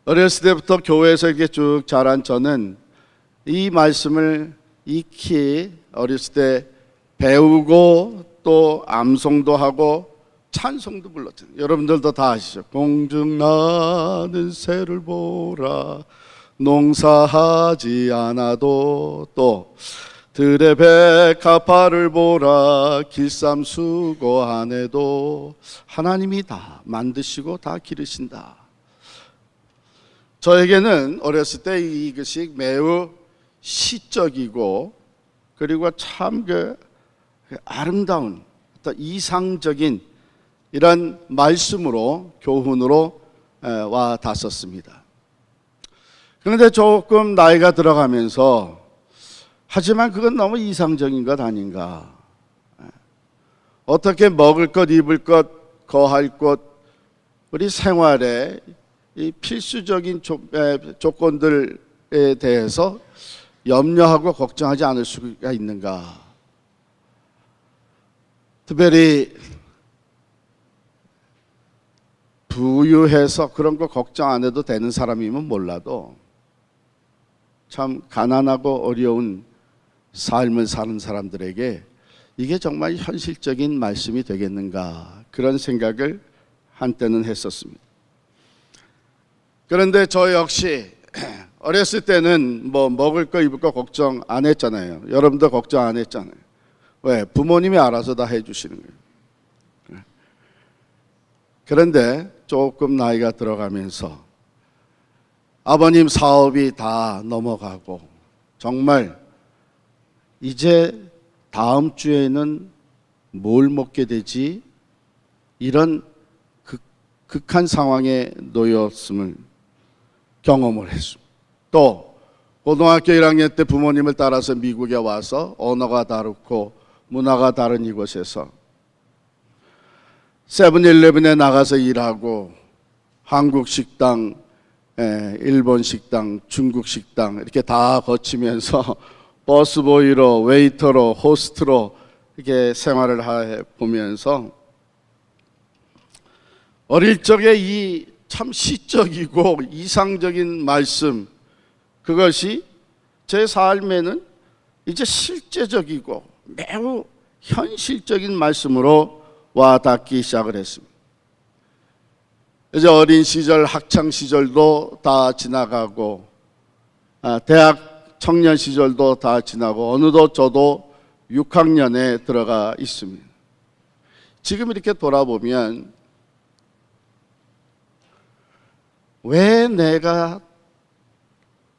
어렸을 때부터 교회에서 이렇게 쭉 자란 저는 이 말씀을 익히 어렸을 때 배우고 또 암송도 하고 찬송도 불렀잖아요. 여러분들도 다 아시죠? 공중 나는 새를 보라, 농사하지 않아도, 또 들의 백합화를 보라, 길쌈 수고 안 해도 하나님이 다 만드시고 다 기르신다. 저에게는 어렸을 때 이것이 매우 시적이고 그리고 참 아름다운 어떤 이상적인 이런 말씀으로 교훈으로 와 닿았습니다. 그런데 조금 나이가 들어가면서 하지만 그건 너무 이상적인 것 아닌가. 어떻게 먹을 것, 입을 것, 거할 것, 우리 생활에 이 필수적인 조건들에 대해서 염려하고 걱정하지 않을 수가 있는가. 특별히 부유해서 그런 거 걱정 안 해도 되는 사람이면 몰라도 참 가난하고 어려운 삶을 사는 사람들에게 이게 정말 현실적인 말씀이 되겠는가, 그런 생각을 한때는 했었습니다. 그런데 저 역시 어렸을 때는 뭐 먹을 거 입을 거 걱정 안 했잖아요. 여러분도 걱정 안 했잖아요. 왜? 부모님이 알아서 다 해주시는 거예요. 그런데 조금 나이가 들어가면서 아버님 사업이 다 넘어가고 정말 이제 다음 주에는 뭘 먹게 되지? 이런 극한 상황에 놓였음을 경험을 했습니다. 또 고등학교 1학년 때 부모님을 따라서 미국에 와서 언어가 다르고 문화가 다른 이곳에서 세븐일레븐에 나가서 일하고 한국 식당, 일본 식당, 중국 식당 이렇게 다 거치면서 버스보이로, 웨이터로, 호스트로 이렇게 생활을 해보면서 어릴 적에 이 참 시적이고 이상적인 말씀, 그것이 제 삶에는 이제 실제적이고 매우 현실적인 말씀으로 와 닿기 시작을 했습니다. 이제 어린 시절, 학창 시절도 다 지나가고 대학 청년 시절도 다 지나고 어느덧 저도 6학년에 들어가 있습니다. 지금 이렇게 돌아보면 왜 내가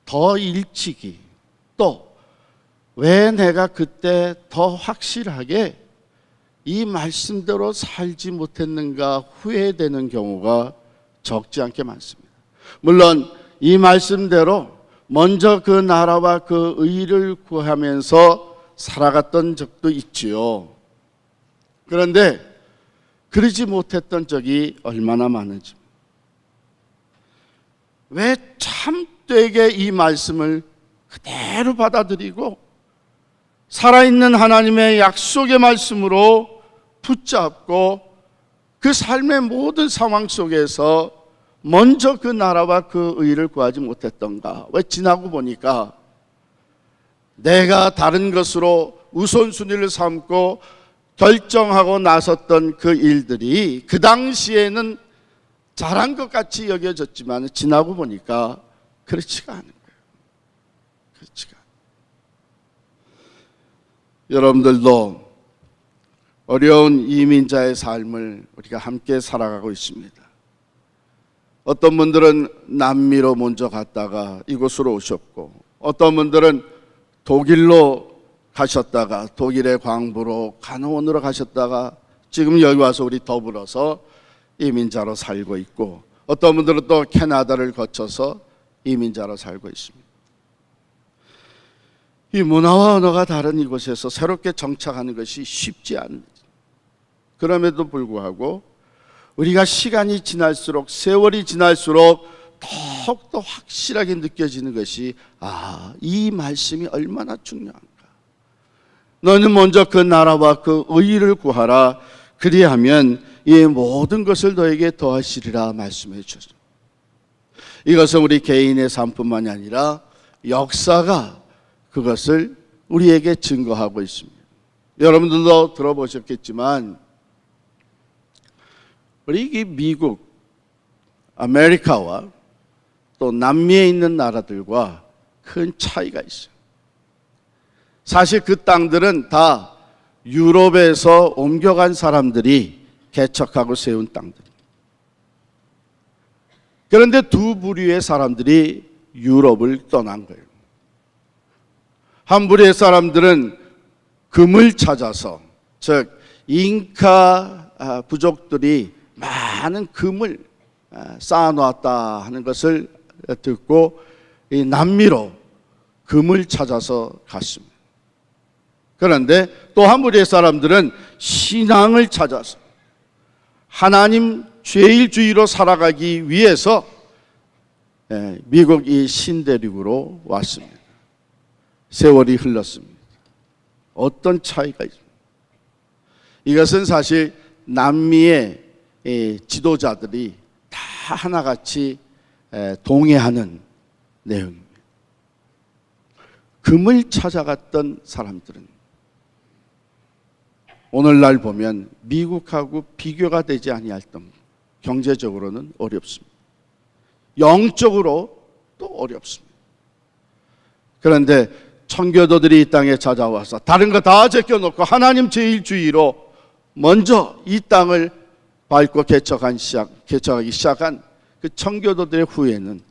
더 일찍이, 또 왜 내가 그때 더 확실하게 이 말씀대로 살지 못했는가 후회되는 경우가 적지 않게 많습니다. 물론 이 말씀대로 먼저 그 나라와 그 의를 구하면서 살아갔던 적도 있지요. 그런데 그러지 못했던 적이 얼마나 많은지, 왜 참되게 이 말씀을 그대로 받아들이고 살아있는 하나님의 약속의 말씀으로 붙잡고 그 삶의 모든 상황 속에서 먼저 그 나라와 그 의를 구하지 못했던가? 왜 지나고 보니까 내가 다른 것으로 우선순위를 삼고 결정하고 나섰던 그 일들이 그 당시에는 잘한 것 같이 여겨졌지만 지나고 보니까 그렇지가 않은 거예요. 그렇지가 않아요. 여러분들도 어려운 이민자의 삶을 우리가 함께 살아가고 있습니다. 어떤 분들은 남미로 먼저 갔다가 이곳으로 오셨고, 어떤 분들은 독일로 가셨다가 독일의 광부로 간호원으로 가셨다가 지금 여기 와서 우리 더불어서 이민자로 살고 있고, 어떤 분들은 또 캐나다를 거쳐서 이민자로 살고 있습니다. 이 문화와 언어가 다른 이곳에서 새롭게 정착하는 것이 쉽지 않은, 그럼에도 불구하고 우리가 시간이 지날수록, 세월이 지날수록 더욱더 확실하게 느껴지는 것이, 이 말씀이 얼마나 중요한가. 너는 먼저 그 나라와 그 의를 구하라. 그리하면 이 모든 것을 너에게 더하시리라 말씀해 주셨습니다. 이것은 우리 개인의 삶뿐만이 아니라 역사가 그것을 우리에게 증거하고 있습니다. 여러분들도 들어보셨겠지만 우리 이 미국, 아메리카와 또 남미에 있는 나라들과 큰 차이가 있어요. 사실 그 땅들은 다 유럽에서 옮겨간 사람들이 개척하고 세운 땅들. 그런데 두 부류의 사람들이 유럽을 떠난 거예요. 한 부류의 사람들은 금을 찾아서, 즉 잉카 부족들이 많은 금을 쌓아놓았다 하는 것을 듣고 이 남미로 금을 찾아서 갔습니다. 그런데 또 한 부류의 사람들은 신앙을 찾아서 하나님 죄일주의로 살아가기 위해서 미국 이 신대륙으로 왔습니다. 세월이 흘렀습니다. 어떤 차이가 있습니까? 이것은 사실 남미의 지도자들이 다 하나같이 동의하는 내용입니다. 금을 찾아갔던 사람들은 오늘날 보면 미국하고 비교가 되지 아니할 등 경제적으로는 어렵습니다. 영적으로 또 어렵습니다. 그런데 청교도들이 이 땅에 찾아와서 다른 거 다 제껴놓고 하나님 제일주의로 먼저 이 땅을 밟고 개척하기 시작한 그 청교도들의 후예는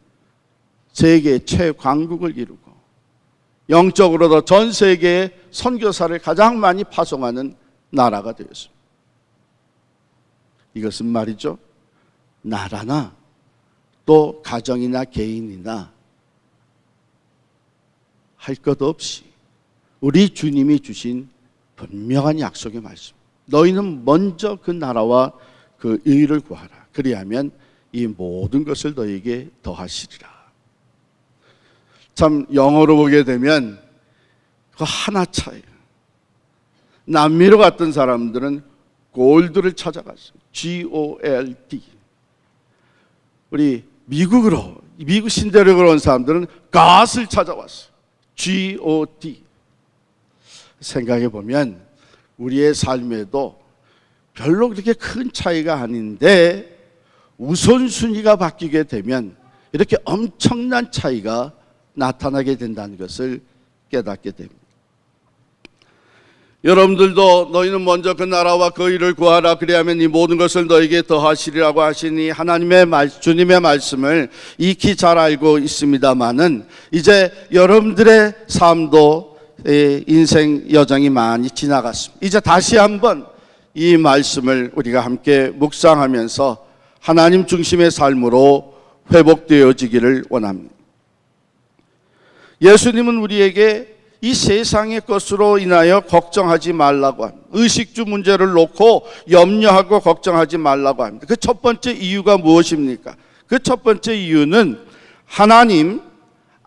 세계 최강국을 이루고 영적으로도 전 세계에 선교사를 가장 많이 파송하는 나라가 되었습니다. 이것은 말이죠, 나라나 또 가정이나 개인이나 할 것 없이 우리 주님이 주신 분명한 약속의 말씀, 너희는 먼저 그 나라와 그 의를 구하라. 그리하면 이 모든 것을 너희에게 더하시리라. 참 영어로 보게 되면 그 하나 차이. 남미로 갔던 사람들은 골드를 찾아갔어요. G-O-L-D. 우리 미국 신대륙으로 온 사람들은 갓을 찾아왔어요. G-O-D. 생각해 보면 우리의 삶에도 별로 그렇게 큰 차이가 아닌데 우선순위가 바뀌게 되면 이렇게 엄청난 차이가 나타나게 된다는 것을 깨닫게 됩니다. 여러분들도 너희는 먼저 그 나라와 그 의를 구하라. 그리하면 이 모든 것을 너에게 더하시리라고 하시니 주님의 말씀을 익히 잘 알고 있습니다마는 이제 여러분들의 삶도 인생 여정이 많이 지나갔습니다. 이제 다시 한번 이 말씀을 우리가 함께 묵상하면서 하나님 중심의 삶으로 회복되어지기를 원합니다. 예수님은 우리에게 이 세상의 것으로 인하여 걱정하지 말라고 합니다. 의식주 문제를 놓고 염려하고 걱정하지 말라고 합니다. 그 첫 번째 이유가 무엇입니까? 그 첫 번째 이유는 하나님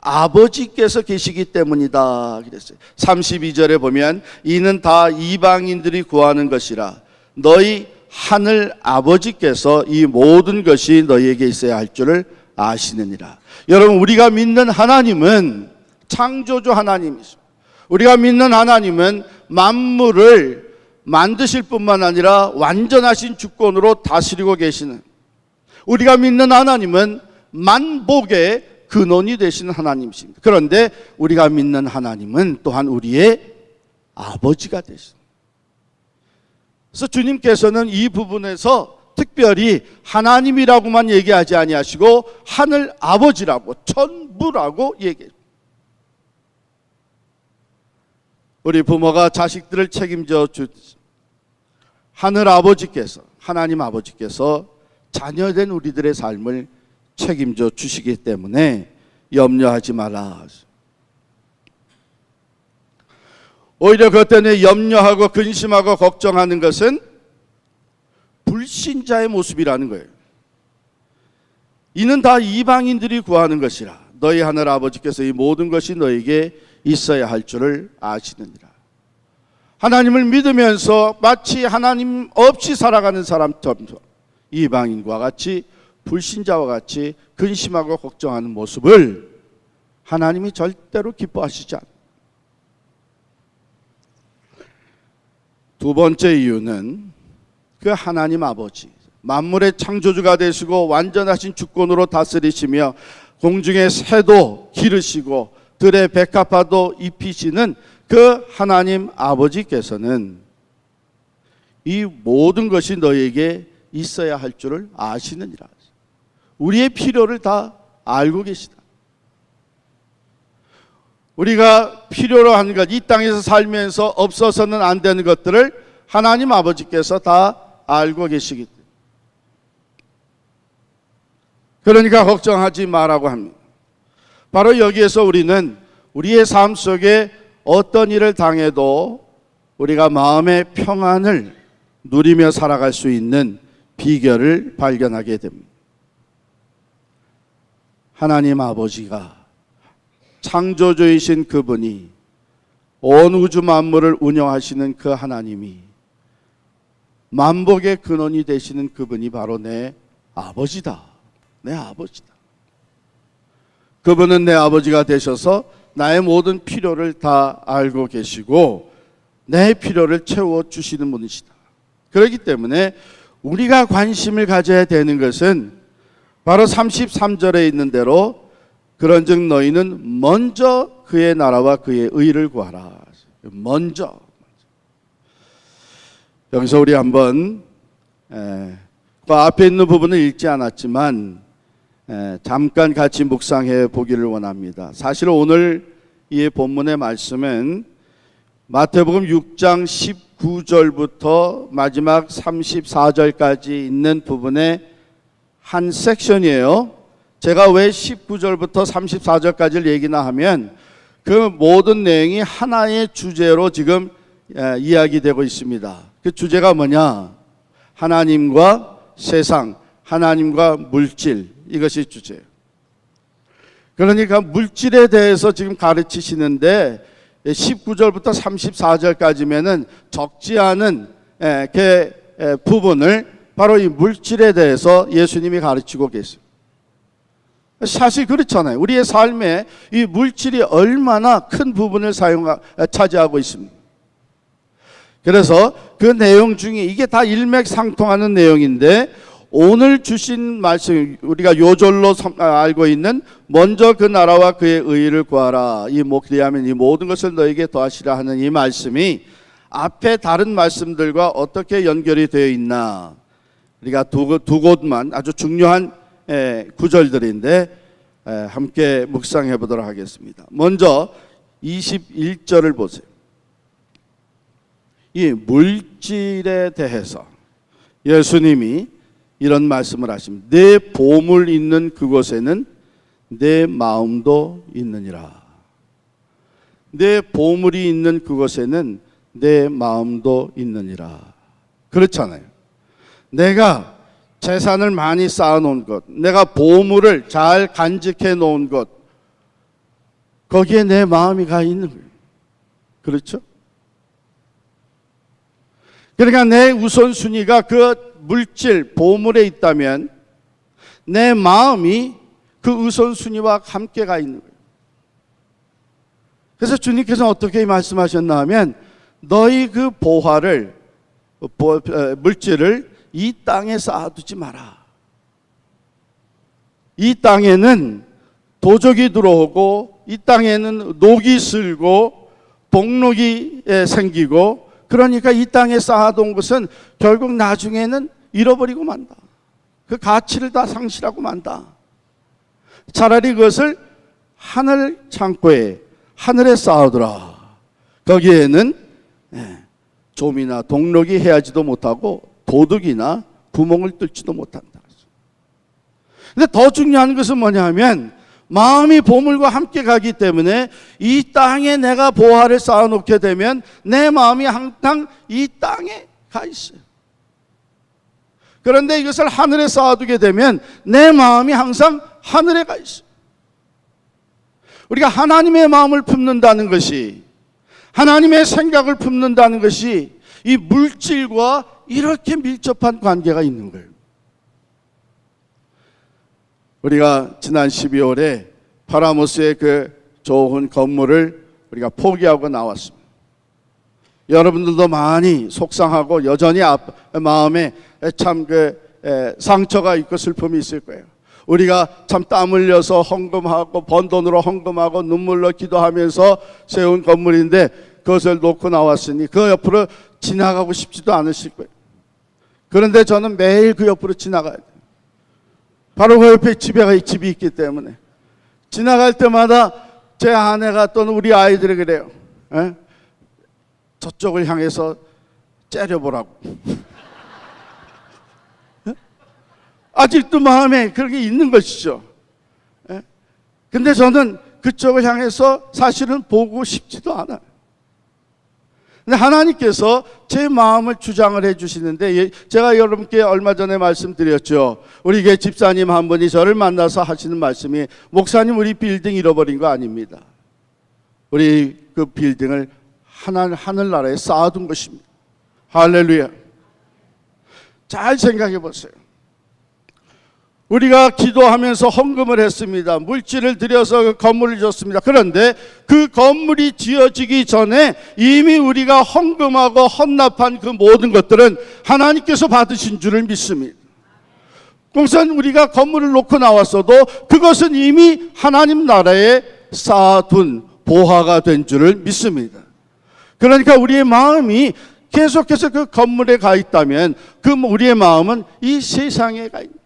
아버지께서 계시기 때문이다 그랬어요. 32절에 보면 이는 다 이방인들이 구하는 것이라 너희 하늘 아버지께서 이 모든 것이 너희에게 있어야 할 줄을 아시느니라. 여러분, 우리가 믿는 하나님은 창조주 하나님이십니다. 우리가 믿는 하나님은 만물을 만드실 뿐만 아니라 완전하신 주권으로 다스리고 계시는, 우리가 믿는 하나님은 만복의 근원이 되시는 하나님이십니다. 그런데 우리가 믿는 하나님은 또한 우리의 아버지가 되십니다. 그래서 주님께서는 이 부분에서 특별히 하나님이라고만 얘기하지 아니하시고 하늘 아버지라고, 천부라고 얘기해요. 우리 부모가 자식들을 책임져 주듯이 하늘 아버지께서, 하나님 아버지께서 자녀된 우리들의 삶을 책임져 주시기 때문에 염려하지 마라. 오히려 그것 때문에 염려하고 근심하고 걱정하는 것은 불신자의 모습이라는 거예요. 이는 다 이방인들이 구하는 것이라 너희 하늘 아버지께서 이 모든 것이 너에게 있어야 할 줄을 아시느니라. 하나님을 믿으면서 마치 하나님 없이 살아가는 사람처럼 이방인과 같이 불신자와 같이 근심하고 걱정하는 모습을 하나님이 절대로 기뻐하시지 않습니다. 두 번째 이유는 그 하나님 아버지, 만물의 창조주가 되시고 완전하신 주권으로 다스리시며 공중의 새도 기르시고 들의 백합화도 입히시는 그 하나님 아버지께서는 이 모든 것이 너에게 있어야 할 줄을 아시느니라. 우리의 필요를 다 알고 계시다. 우리가 필요로 하는 것, 이 땅에서 살면서 없어서는 안 되는 것들을 하나님 아버지께서 다 알고 계시기 때문에, 그러니까 걱정하지 말라고 합니다. 바로 여기에서 우리는 우리의 삶 속에 어떤 일을 당해도 우리가 마음의 평안을 누리며 살아갈 수 있는 비결을 발견하게 됩니다. 하나님 아버지가 창조주이신 그분이 온 우주 만물을 운영하시는 그 하나님이 만복의 근원이 되시는 그분이 바로 내 아버지다. 내 아버지다. 그분은 내 아버지가 되셔서 나의 모든 필요를 다 알고 계시고 내 필요를 채워주시는 분이시다. 그렇기 때문에 우리가 관심을 가져야 되는 것은 바로 33절에 있는 대로 그런즉 너희는 먼저 그의 나라와 그의 의를 구하라. 먼저. 여기서 우리 한번 그 앞에 있는 부분은 읽지 않았지만 잠깐 같이 묵상해 보기를 원합니다. 사실 오늘 이 본문의 말씀은 마태복음 6장 19절부터 마지막 34절까지 있는 부분의 한 섹션이에요. 제가 왜 19절부터 34절까지를 얘기나 하면 그 모든 내용이 하나의 주제로 지금 이야기되고 있습니다. 그 주제가 뭐냐? 하나님과 세상, 하나님과 물질, 이것이 주제예요. 그러니까 물질에 대해서 지금 가르치시는데 19절부터 34절까지면은 적지 않은 부분을 바로 이 물질에 대해서 예수님이 가르치고 계십니다. 사실 그렇잖아요. 우리의 삶에 이 물질이 얼마나 큰 부분을 차지하고 있습니다. 그래서 그 내용 중에 이게 다 일맥상통하는 내용인데 오늘 주신 말씀, 우리가 요절로 알고 있는 먼저 그 나라와 그의 의의를 구하라. 그리하면 이 모든 것을 너에게 더하시라 하는 이 말씀이 앞에 다른 말씀들과 어떻게 연결이 되어 있나. 우리가 두 곳만 아주 중요한 구절들인데 함께 묵상해 보도록 하겠습니다. 먼저 21절을 보세요. 이 물질에 대해서 예수님이 이런 말씀을 하십니다. 내 보물 있는 그곳에는 내 마음도 있느니라. 내 보물이 있는 그곳에는 내 마음도 있느니라. 그렇잖아요. 내가 재산을 많이 쌓아놓은 것, 내가 보물을 잘 간직해 놓은 것, 거기에 내 마음이 가 있는 거예요. 그렇죠? 그러니까 내 우선순위가 그 물질, 보물에 있다면 내 마음이 그 우선순위와 함께 가 있는 거예요. 그래서 주님께서는 어떻게 말씀하셨나 하면 너희 그 보화를, 물질을 이 땅에 쌓아두지 마라. 이 땅에는 도적이 들어오고 이 땅에는 녹이 슬고 복록이 생기고, 그러니까 이 땅에 쌓아둔 것은 결국 나중에는 잃어버리고 만다. 그 가치를 다 상실하고 만다. 차라리 그것을 하늘 창고에, 하늘에 쌓아두라. 거기에는 좀이나 동록이 해하지도 못하고 도둑이나 구멍을 뚫지도 못한다. 근데 더 중요한 것은 뭐냐면 마음이 보물과 함께 가기 때문에 이 땅에 내가 보화를 쌓아놓게 되면 내 마음이 항상 이 땅에 가 있어요. 그런데 이것을 하늘에 쌓아두게 되면 내 마음이 항상 하늘에 가 있어요. 우리가 하나님의 마음을 품는다는 것이, 하나님의 생각을 품는다는 것이 이 물질과 이렇게 밀접한 관계가 있는 거예요. 우리가 지난 12월에 파라모스의 그 좋은 건물을 우리가 포기하고 나왔습니다. 여러분들도 많이 속상하고 여전히 마음에 참 상처가 있고 슬픔이 있을 거예요. 우리가 참 땀 흘려서 헌금하고 번 돈으로 헌금하고 눈물로 기도하면서 세운 건물인데 그것을 놓고 나왔으니 그 옆으로 지나가고 싶지도 않으실 거예요. 그런데 저는 매일 그 옆으로 지나가야 돼요. 바로 그 옆에 집이 있기 때문에 지나갈 때마다 제 아내가 또는 우리 아이들이 그래요. 저쪽을 향해서 째려보라고. 아직도 마음에 그런 게 있는 것이죠. 근데 저는 그쪽을 향해서 사실은 보고 싶지도 않아요. 근데 하나님께서 제 마음을 주장을 해주시는데, 제가 여러분께 얼마 전에 말씀드렸죠. 우리 교회 집사님 한 분이 저를 만나서 하시는 말씀이, 목사님 우리 빌딩 잃어버린 거 아닙니다. 우리 그 빌딩을 하늘나라에 쌓아둔 것입니다. 할렐루야. 잘 생각해 보세요. 우리가 기도하면서 헌금을 했습니다. 물질을 들여서 그 건물을 지었습니다. 그런데 그 건물이 지어지기 전에 이미 우리가 헌금하고 헌납한 그 모든 것들은 하나님께서 받으신 줄을 믿습니다. 우선 우리가 건물을 놓고 나왔어도 그것은 이미 하나님 나라에 쌓아둔 보화가 된 줄을 믿습니다. 그러니까 우리의 마음이 계속해서 그 건물에 가 있다면 그 우리의 마음은 이 세상에 가 있는.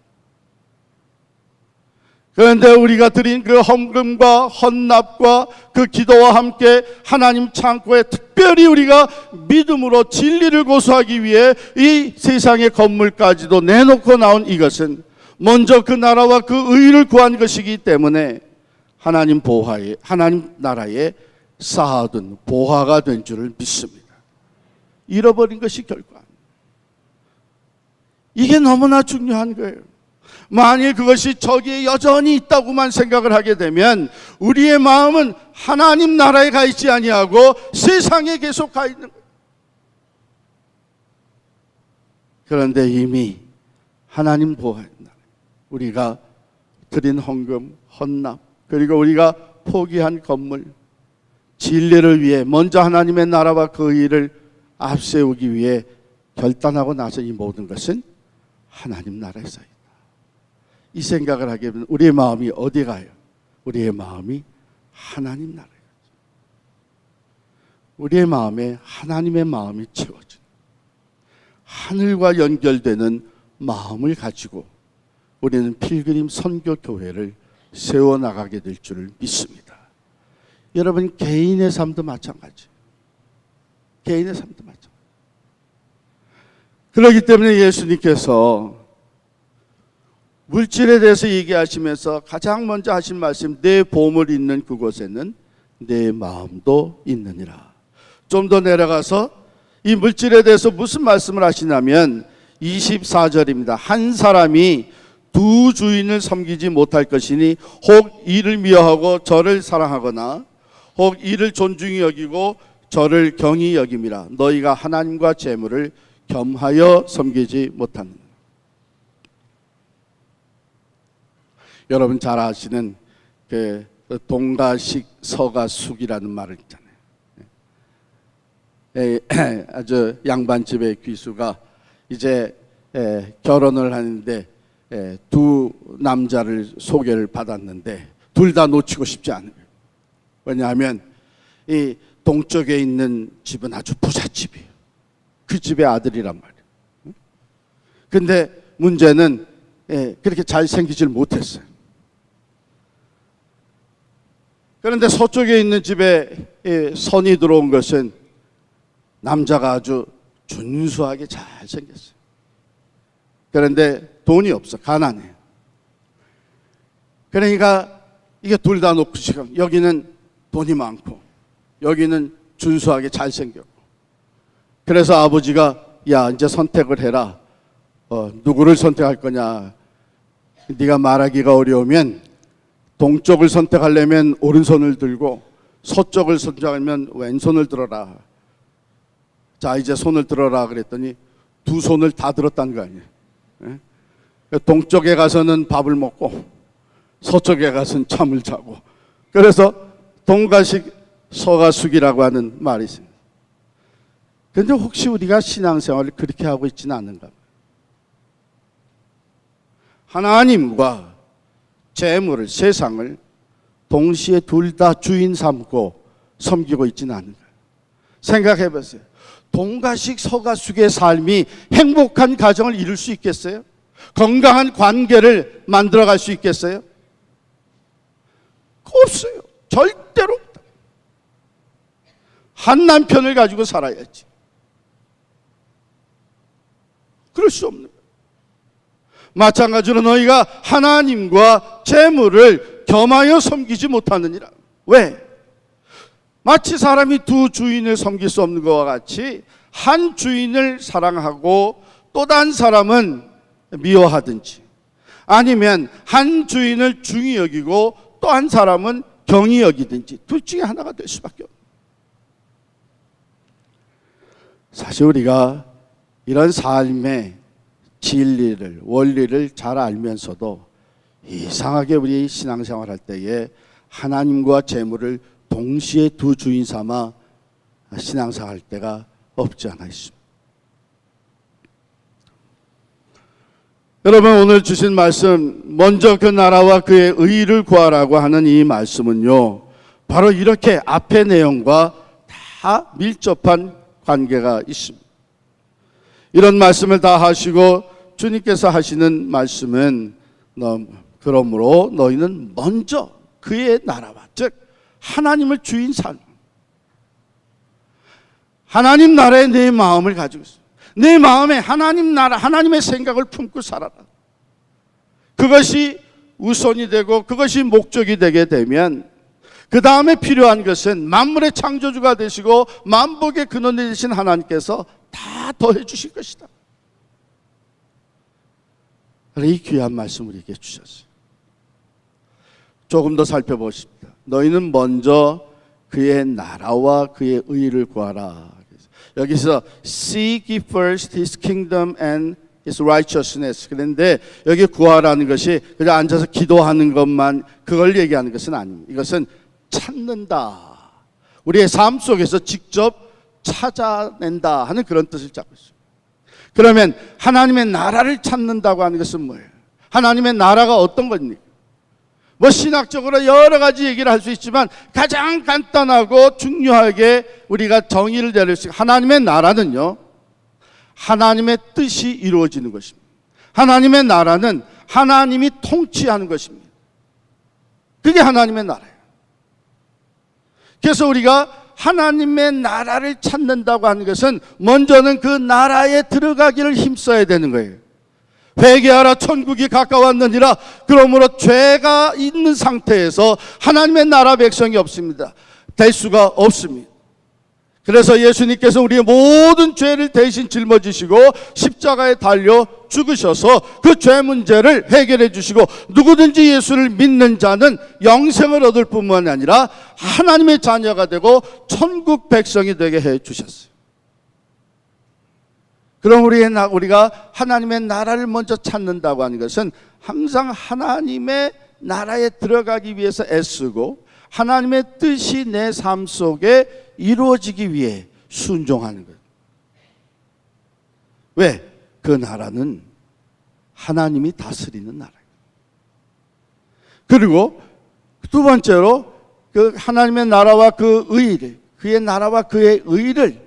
그런데 우리가 드린 그 헌금과 헌납과 그 기도와 함께 하나님 창고에 특별히 우리가 믿음으로 진리를 고수하기 위해 이 세상의 건물까지도 내놓고 나온 이것은 먼저 그 나라와 그 의를 구한 것이기 때문에 하나님 나라에 쌓아둔 보화가 된 줄을 믿습니다. 잃어버린 것이 결코 아닙니다. 이게 너무나 중요한 거예요. 만일 그것이 저기에 여전히 있다고만 생각을 하게 되면 우리의 마음은 하나님 나라에 가 있지 아니하고 세상에 계속 가 있는 거예요. 그런데 이미 하나님 보호했나, 우리가 드린 헌금, 헌납, 그리고 우리가 포기한 건물, 진리를 위해 먼저 하나님의 나라와 그 일을 앞세우기 위해 결단하고 나서 이 모든 것은 하나님 나라에 쌓여 있다. 이 생각을 하게 되면 우리의 마음이 어디 가요? 우리의 마음이 하나님 나라에 가죠. 우리의 마음에 하나님의 마음이 채워진, 하늘과 연결되는 마음을 가지고 우리는 필그림 선교 교회를 세워나가게 될 줄을 믿습니다. 여러분, 개인의 삶도 마찬가지예요. 개인의 삶도 마찬가지예요. 그렇기 때문에 예수님께서 물질에 대해서 얘기하시면서 가장 먼저 하신 말씀, 내 보물 있는 그곳에는 내 마음도 있느니라. 좀 더 내려가서 이 물질에 대해서 무슨 말씀을 하시냐면 24절입니다. 한 사람이 두 주인을 섬기지 못할 것이니 혹 이를 미워하고 저를 사랑하거나 혹 이를 존중히 여기고 저를 경히 여김이라. 너희가 하나님과 재물을 겸하여 섬기지 못하는. 여러분 잘 아시는 그 동가식 서가숙이라는 말을 있잖아요. 아주 양반집의 귀수가 이제 결혼을 하는데 두 남자를 소개를 받았는데 둘 다 놓치고 싶지 않은 거예요. 왜냐하면 이 동쪽에 있는 집은 아주 부잣집이에요. 그 집의 아들이란 말이에요. 근데 문제는 그렇게 잘생기질 못했어요. 그런데 서쪽에 있는 집에 선이 들어온 것은 남자가 아주 준수하게 잘생겼어요. 그런데 돈이 없어, 가난해요. 그러니까 이게 둘 다 놓고 지금 여기는 돈이 많고 여기는 준수하게 잘생겼고, 그래서 아버지가 야 이제 선택을 해라. 누구를 선택할 거냐. 네가 말하기가 어려우면 동쪽을 선택하려면 오른손을 들고 서쪽을 선택하면 왼손을 들어라. 자 이제 손을 들어라 그랬더니 두 손을 다 들었다는 거 아니에요. 동쪽에 가서는 밥을 먹고 서쪽에 가서는 잠을 자고. 그래서 동가식 서가숙이라고 하는 말이 있습니다. 그런데 혹시 우리가 신앙생활을 그렇게 하고 있지는 않은가? 하나님과 재물을, 세상을 동시에 둘 다 주인 삼고 섬기고 있지는 않은가? 생각해 보세요. 동가식 서가숙의 삶이 행복한 가정을 이룰 수 있겠어요? 건강한 관계를 만들어갈 수 있겠어요? 없어요. 절대로 없다. 한 남편을 가지고 살아야지. 그럴 수 없는 거예요. 마찬가지로 너희가 하나님과 재물을 겸하여 섬기지 못하느니라. 왜? 마치 사람이 두 주인을 섬길 수 없는 것과 같이 한 주인을 사랑하고 또 다른 사람은 미워하든지, 아니면 한 주인을 중히 여기고 또 한 사람은 경히 여기든지, 둘 중에 하나가 될 수밖에 없어요. 사실 우리가 이런 삶의 진리를, 원리를 잘 알면서도 이상하게 우리 신앙생활 할 때에 하나님과 재물을 동시에 두 주인 삼아 신앙생활 할 때가 없지 않아 있습니다. 여러분, 오늘 주신 말씀, 먼저 그 나라와 그의 의를 구하라고 하는 이 말씀은요, 바로 이렇게 앞의 내용과 다 밀접한 관계가 있습니다. 이런 말씀을 다 하시고 주님께서 하시는 말씀은, 그러므로 너희는 먼저 그의 나라와, 즉 하나님을 주인 삼, 하나님 나라에 내 마음을 가지고 있어. 내 마음에 하나님 나라, 하나님의 생각을 품고 살아라. 그것이 우선이 되고 그것이 목적이 되게 되면, 그 다음에 필요한 것은 만물의 창조주가 되시고 만복의 근원이 되신 하나님께서 다 더해 주실 것이다. 이 귀한 말씀 우리에게 주셨어요. 조금 더 살펴보십니다. 너희는 먼저 그의 나라와 그의 의를 구하라. 여기서 seek ye first his kingdom and his righteousness. 그런데 여기 구하라는 것이 그냥 앉아서 기도하는 것만, 그걸 얘기하는 것은 아닙니다. 이것은 찾는다. 우리의 삶 속에서 직접 찾아낸다 하는 그런 뜻을 잡고 있습니다. 그러면 하나님의 나라를 찾는다고 하는 것은 뭐예요? 하나님의 나라가 어떤 겁니까? 뭐 신학적으로 여러 가지 얘기를 할 수 있지만 가장 간단하고 중요하게 우리가 정의를 내릴 수 있는 하나님의 나라는요, 하나님의 뜻이 이루어지는 것입니다. 하나님의 나라는 하나님이 통치하는 것입니다. 그게 하나님의 나라예요. 그래서 우리가 하나님의 나라를 찾는다고 하는 것은 먼저는 그 나라에 들어가기를 힘써야 되는 거예요. 회개하라, 천국이 가까웠느니라. 그러므로 죄가 있는 상태에서 하나님의 나라 백성이 없습니다. 될 수가 없습니다. 그래서 예수님께서 우리의 모든 죄를 대신 짊어지시고 십자가에 달려 죽으셔서 그 죄 문제를 해결해 주시고, 누구든지 예수를 믿는 자는 영생을 얻을 뿐만 아니라 하나님의 자녀가 되고 천국 백성이 되게 해 주셨어요. 그럼 우리가 하나님의 나라를 먼저 찾는다고 하는 것은 항상 하나님의 나라에 들어가기 위해서 애쓰고 하나님의 뜻이 내 삶 속에 이루어지기 위해 순종하는 거예요. 왜? 그 나라는 하나님이 다스리는 나라예요. 그리고 두 번째로 그 하나님의 나라와 그 의를, 그의 나라와 그의 의를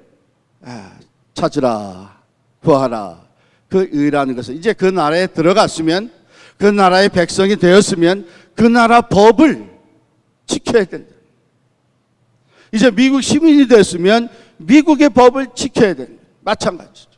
찾으라, 구하라. 그 의라는 것은 이제 그 나라에 들어갔으면, 그 나라의 백성이 되었으면 그 나라 법을 지켜야 된다. 이제 미국 시민이 됐으면 미국의 법을 지켜야 된다. 마찬가지죠.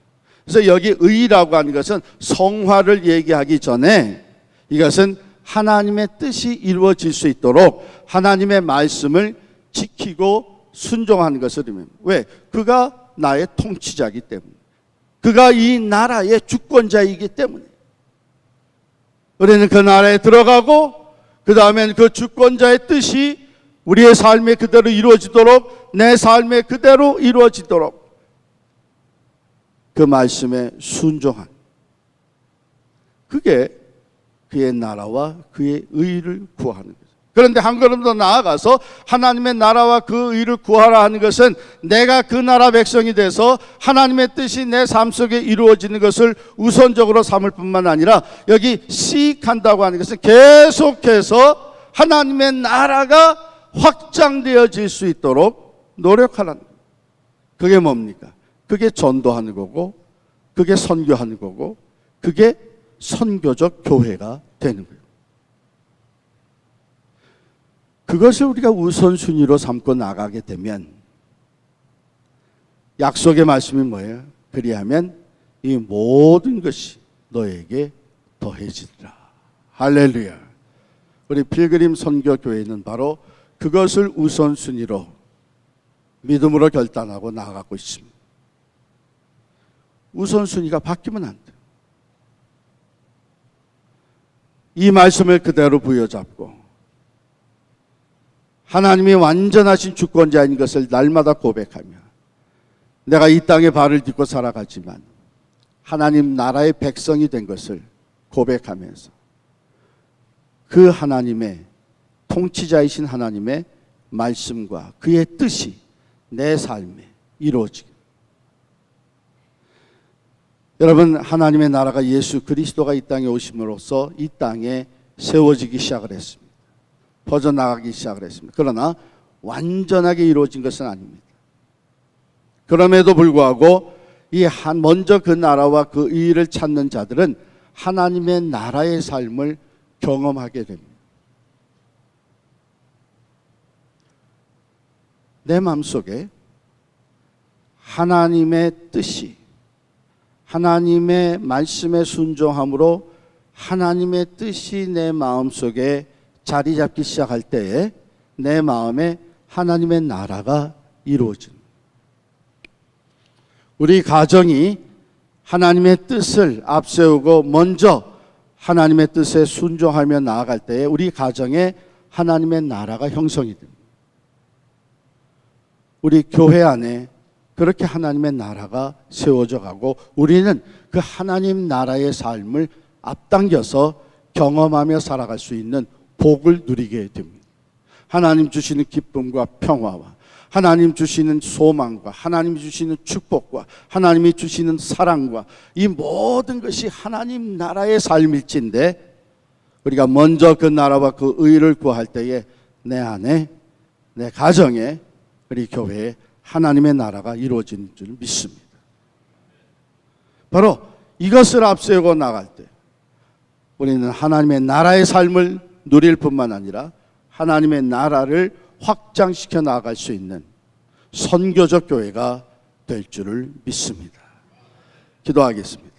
그래서 여기 의라고 하는 것은 성화를 얘기하기 전에 이것은 하나님의 뜻이 이루어질 수 있도록 하나님의 말씀을 지키고 순종하는 것을 의미합니다. 왜? 그가 나의 통치자이기 때문에, 그가 이 나라의 주권자이기 때문에 우리는 그 나라에 들어가고, 그 다음엔 그 주권자의 뜻이 우리의 삶에 그대로 이루어지도록, 내 삶에 그대로 이루어지도록 그 말씀에 순종한, 그게 그의 나라와 그의 의를 구하는 거죠. 그런데 한 걸음 더 나아가서 하나님의 나라와 그 의를 구하라 하는 것은 내가 그 나라 백성이 돼서 하나님의 뜻이 내 삶 속에 이루어지는 것을 우선적으로 삼을 뿐만 아니라 여기 시익한다고 하는 것은 계속해서 하나님의 나라가 확장되어질 수 있도록 노력하라는 거예요. 그게 뭡니까? 그게 전도하는 거고, 그게 선교하는 거고, 그게 선교적 교회가 되는 거예요. 그것을 우리가 우선순위로 삼고 나가게 되면 약속의 말씀이 뭐예요? 그리하면 이 모든 것이 너에게 더해지리라. 할렐루야. 우리 필그림 선교교회는 바로 그것을 우선순위로 믿음으로 결단하고 나아가고 있습니다. 우선순위가 바뀌면 안 돼요. 이 말씀을 그대로 부여잡고 하나님이 완전하신 주권자인 것을 날마다 고백하며 내가 이 땅에 발을 딛고 살아가지만 하나님 나라의 백성이 된 것을 고백하면서 그 하나님의 통치자이신 하나님의 말씀과 그의 뜻이 내 삶에 이루어지게. 여러분, 하나님의 나라가 예수 그리스도가 이 땅에 오심으로써 이 땅에 세워지기 시작을 했습니다. 퍼져나가기 시작을 했습니다. 그러나 완전하게 이루어진 것은 아닙니다. 그럼에도 불구하고 먼저 그 나라와 그 의를 찾는 자들은 하나님의 나라의 삶을 경험하게 됩니다. 내 마음속에 하나님의 뜻이 하나님의 말씀에 순종함으로 하나님의 뜻이 내 마음속에 자리 잡기 시작할 때에 내 마음에 하나님의 나라가 이루어집니다. 우리 가정이 하나님의 뜻을 앞세우고 먼저 하나님의 뜻에 순종하며 나아갈 때에 우리 가정에 하나님의 나라가 형성이 됩니다. 우리 교회 안에 그렇게 하나님의 나라가 세워져 가고 우리는 그 하나님 나라의 삶을 앞당겨서 경험하며 살아갈 수 있는 복을 누리게 됩니다. 하나님 주시는 기쁨과 평화와 하나님 주시는 소망과 하나님 주시는 축복과 하나님이 주시는 사랑과 이 모든 것이 하나님 나라의 삶일진데 우리가 먼저 그 나라와 그 의를 구할 때에 내 안에 내 가정에 우리 교회에 하나님의 나라가 이루어진 줄 믿습니다. 바로 이것을 앞세우고 나갈 때 우리는 하나님의 나라의 삶을 누릴 뿐만 아니라 하나님의 나라를 확장시켜 나갈 수 있는 선교적 교회가 될 줄을 믿습니다. 기도하겠습니다.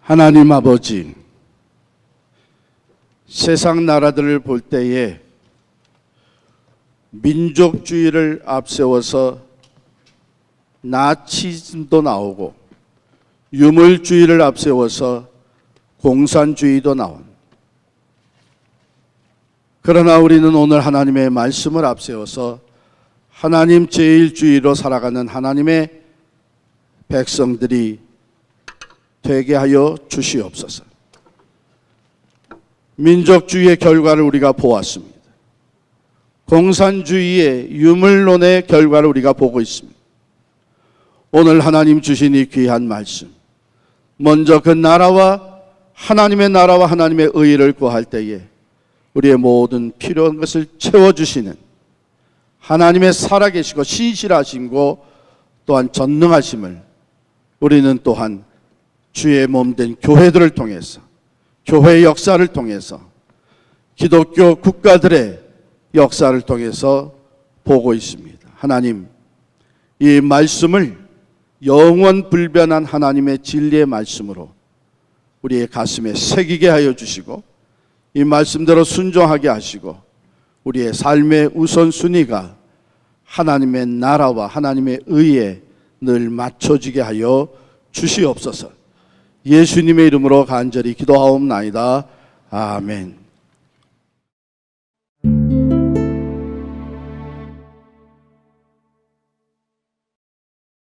하나님 아버지, 세상 나라들을 볼 때에 민족주의를 앞세워서 나치즘도 나오고 유물주의를 앞세워서 공산주의도 나온. 그러나 우리는 오늘 하나님의 말씀을 앞세워서 하나님 제일주의로 살아가는 하나님의 백성들이 되게 하여 주시옵소서. 민족주의의 결과를 우리가 보았습니다. 공산주의의 유물론의 결과를 우리가 보고 있습니다. 오늘 하나님 주신 이 귀한 말씀, 먼저 그 나라와 하나님의 의를 구할 때에 우리의 모든 필요한 것을 채워주시는 하나님의 살아계시고 신실하심고 또한 전능하심을 우리는 또한 주의 몸된 교회들을 통해서 교회의 역사를 통해서 기독교 국가들의 역사를 통해서 보고 있습니다. 하나님, 이 말씀을 영원 불변한 하나님의 진리의 말씀으로 우리의 가슴에 새기게 하여 주시고 이 말씀대로 순종하게 하시고 우리의 삶의 우선순위가 하나님의 나라와 하나님의 의에 늘 맞춰지게 하여 주시옵소서. 예수님의 이름으로 간절히 기도하옵나이다. 아멘.